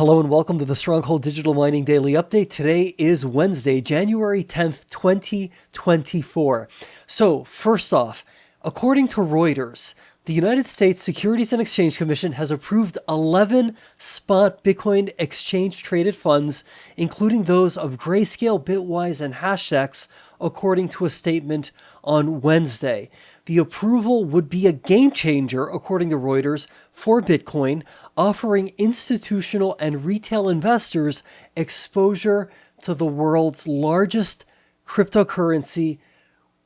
Hello and welcome to the Stronghold Digital Mining Daily Update. Today is Wednesday, January 10th, 2024. So, first off, according to Reuters, the United States Securities and Exchange Commission has approved 11 spot Bitcoin exchange-traded funds, including those of Grayscale, Bitwise, and Hashdex, according to a statement on Wednesday. The approval would be a game changer, according to Reuters, for Bitcoin, offering institutional and retail investors exposure to the world's largest cryptocurrency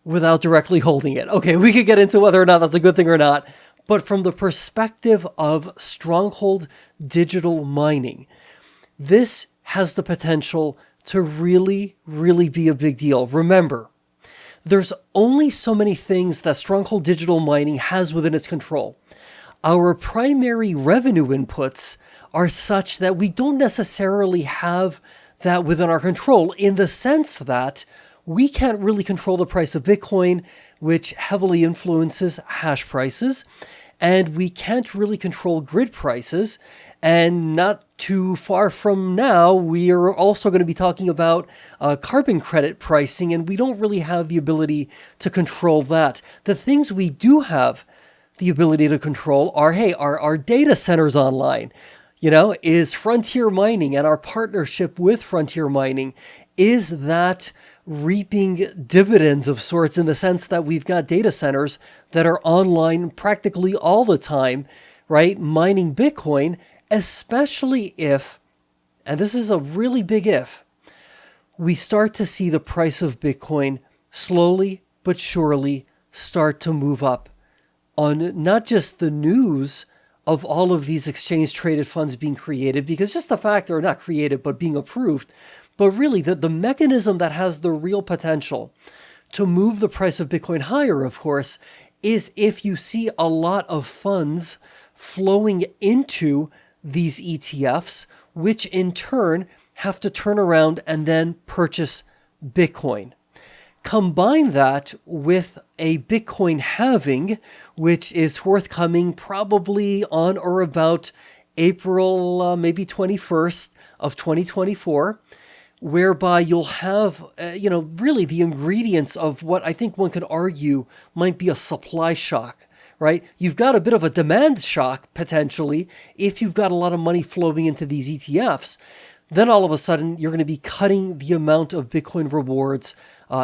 without directly holding it. Okay, we could get into whether or not that's a good thing or not, but from the perspective of Stronghold Digital Mining, this has the potential to really be a big deal. Remember, there's only so many things that Stronghold Digital Mining has within its control. Our primary revenue inputs are such that we don't necessarily have that within our control, in the sense that we can't really control the price of Bitcoin, which heavily influences hash prices, and we can't really control grid prices. And not too far from now, we are also going to be talking about carbon credit pricing, and we don't really have the ability to control that. The things we do have the ability to control are, our data centers online? Is Frontier Mining and our partnership with Frontier Mining, is that reaping dividends of sorts, in the sense that we've got data centers that are online practically all the time, right? Mining Bitcoin, especially if, and this is a really big if, we start to see the price of Bitcoin slowly but surely start to move up on not just the news of all of these exchange-traded funds being created, because just the fact they're not created but being approved, but really the mechanism that has the real potential to move the price of Bitcoin higher, of course, is if you see a lot of funds flowing into these ETFs, which in turn have to turn around and then purchase Bitcoin. Combine that with a Bitcoin halving, which is forthcoming probably on or about April, maybe 21st of 2024, whereby you'll have, really the ingredients of what I think one could argue might be a supply shock, right? You've got a bit of a demand shock, potentially, if you've got a lot of money flowing into these ETFs. Then all of a sudden, you're going to be cutting the amount of Bitcoin rewards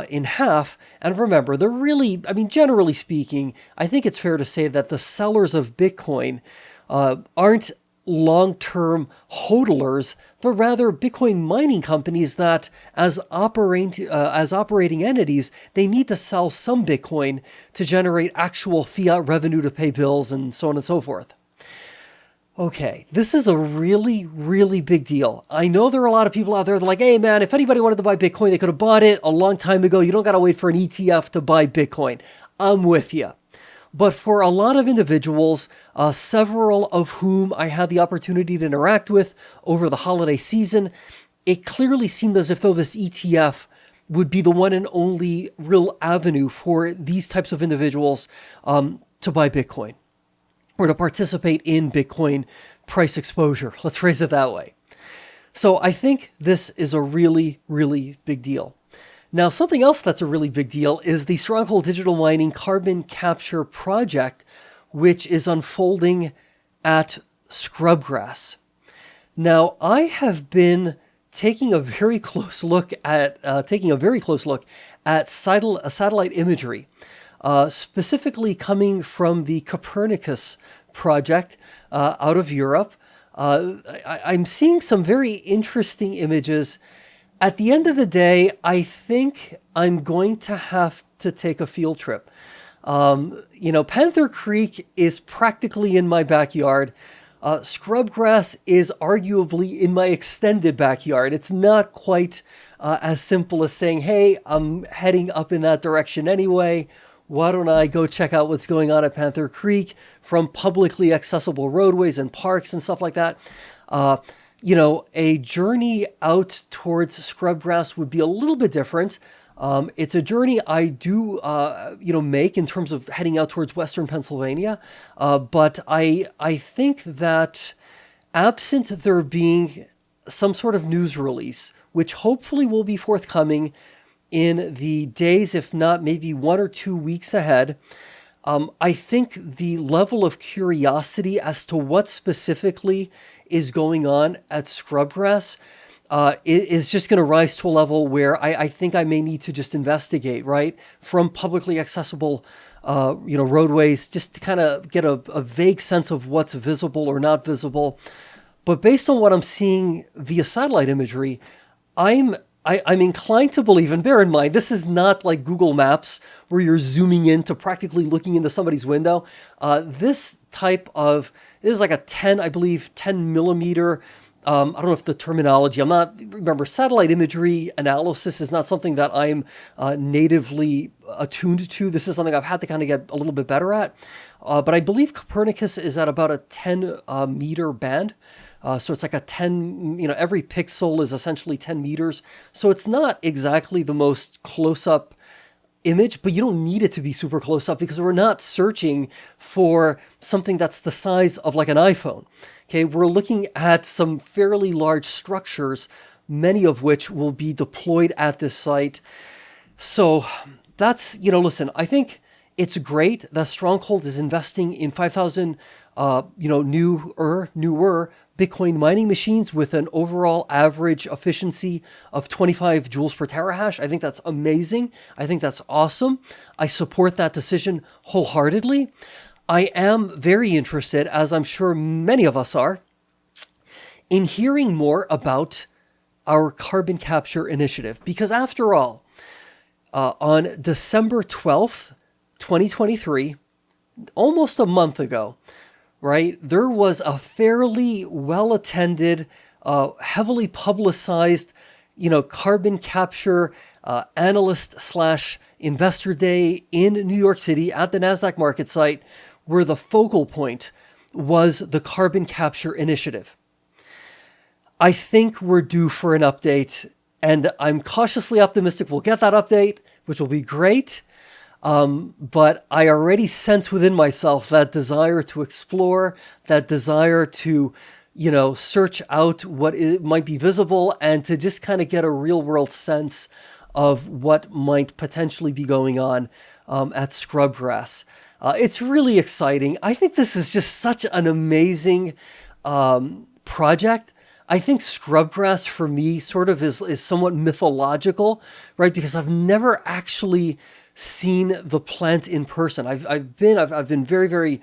in half. And remember, they're really, generally speaking, I think it's fair to say that the sellers of Bitcoin aren't long-term hodlers, but rather Bitcoin mining companies that, as operating entities, they need to sell some Bitcoin to generate actual fiat revenue to pay bills and so on and so forth. Okay, this is a really big deal. I know there are a lot of people out there that are like, hey man, if anybody wanted to buy Bitcoin, they could have bought it a long time ago. You don't got to wait for an ETF to buy Bitcoin. I'm with you. But for a lot of individuals, several of whom I had the opportunity to interact with over the holiday season, it clearly seemed as if though this ETF would be the one and only real avenue for these types of individuals to buy Bitcoin, or to participate in Bitcoin price exposure. Let's phrase it that way. So I think this is a really big deal. Now, something else that's a really big deal is the Stronghold Digital Mining carbon capture project, which is unfolding at Scrubgrass. Now, I have been taking a very close look at satellite imagery, specifically coming from the Copernicus project out of Europe. I'm seeing some very interesting images. At the end of the day, I think I'm going to have to take a field trip. Panther Creek is practically in my backyard. Scrubgrass is arguably in my extended backyard. It's not quite as simple as saying, hey, I'm heading up in that direction anyway. Why don't I go check out what's going on at Panther Creek from publicly accessible roadways and parks and stuff like that? A journey out towards Scrubgrass would be a little bit different. It's a journey I do, make in terms of heading out towards Western Pennsylvania. But I think that absent there being some sort of news release, which hopefully will be forthcoming in the days, if not maybe 1 or 2 weeks ahead, I think the level of curiosity as to what specifically is going on at Scrubgrass is just going to rise to a level where I think I may need to just investigate, right, from publicly accessible roadways, just to kind of get a vague sense of what's visible or not visible. But based on what I'm seeing via satellite imagery, I'm inclined to believe, and bear in mind, this is not like Google Maps where you're zooming in to practically looking into somebody's window. This is like a 10 millimeter. I don't know if the terminology, remember, satellite imagery analysis is not something that I'm natively attuned to. This is something I've had to kind of get a little bit better at. But I believe Copernicus is at about a 10 meter band. So it's like a 10, every pixel is essentially 10 meters. So it's not exactly the most close-up image, but you don't need it to be super close-up because we're not searching for something that's the size of like an iPhone. Okay, we're looking at some fairly large structures, many of which will be deployed at this site. So that's, listen, I think it's great that Stronghold is investing in 5,000, newer Bitcoin mining machines with an overall average efficiency of 25 joules per terahash. I think that's amazing. I think that's awesome. I support that decision wholeheartedly. I am very interested, as I'm sure many of us are, in hearing more about our carbon capture initiative. Because after all, on December 12th, 2023, almost a month ago, right, there was a fairly well-attended, heavily publicized, carbon capture analyst / investor day in New York City at the NASDAQ market site, where the focal point was the carbon capture initiative. I think we're due for an update, and I'm cautiously optimistic we'll get that update, which will be great. But I already sense within myself that desire to explore, that desire to, search out what might be visible and to just kind of get a real world sense of what might potentially be going on at Scrubgrass. It's really exciting. I think this is just such an amazing project. I think Scrubgrass for me sort of is somewhat mythological, right? Because I've never actually seen the plant in person. I've been very, very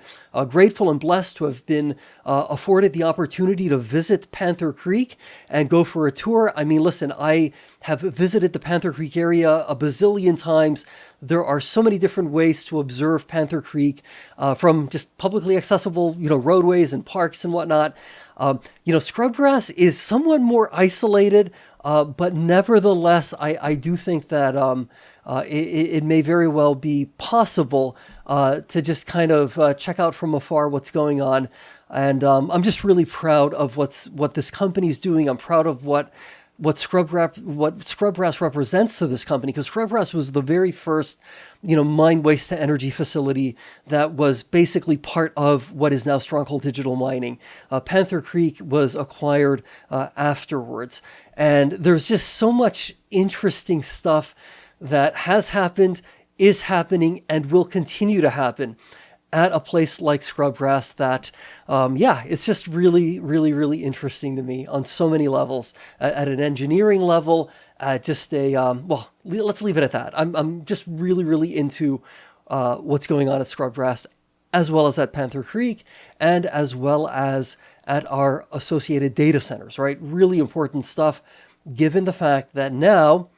grateful and blessed to have been afforded the opportunity to visit Panther Creek and go for a tour. I mean, listen, I have visited the Panther Creek area a bazillion times. There are so many different ways to observe Panther Creek, from just publicly accessible, roadways and parks and whatnot. Scrubgrass is somewhat more isolated, but nevertheless, I do think that it may very well be possible to just kind of check out from afar what's going on. And I'm just really proud of what this company's doing. I'm proud of what Scrubgrass represents to this company, because Scrubgrass was the very first, mine waste to energy facility that was basically part of what is now Stronghold Digital Mining. Panther Creek was acquired afterwards, and there's just so much interesting stuff that has happened, is happening, and will continue to happen at a place like Scrubgrass that, it's just really, really, really interesting to me on so many levels. At an engineering level, just let's leave it at that. I'm just really, really into what's going on at Scrubgrass, as well as at Panther Creek, and as well as at our associated data centers, right? Really important stuff, given the fact that now,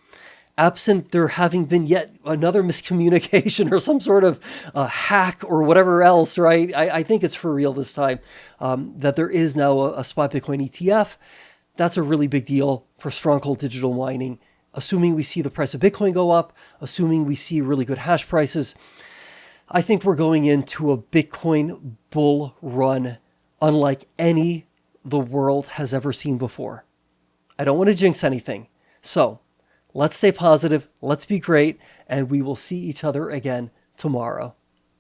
absent there having been yet another miscommunication or some sort of hack or whatever else, right? I think it's for real this time, that there is now a spot Bitcoin ETF. That's a really big deal for Stronghold Digital Mining. Assuming we see the price of Bitcoin go up, assuming we see really good hash prices, I think we're going into a Bitcoin bull run unlike any the world has ever seen before. I don't want to jinx anything. So let's stay positive, let's be great, and we will see each other again tomorrow.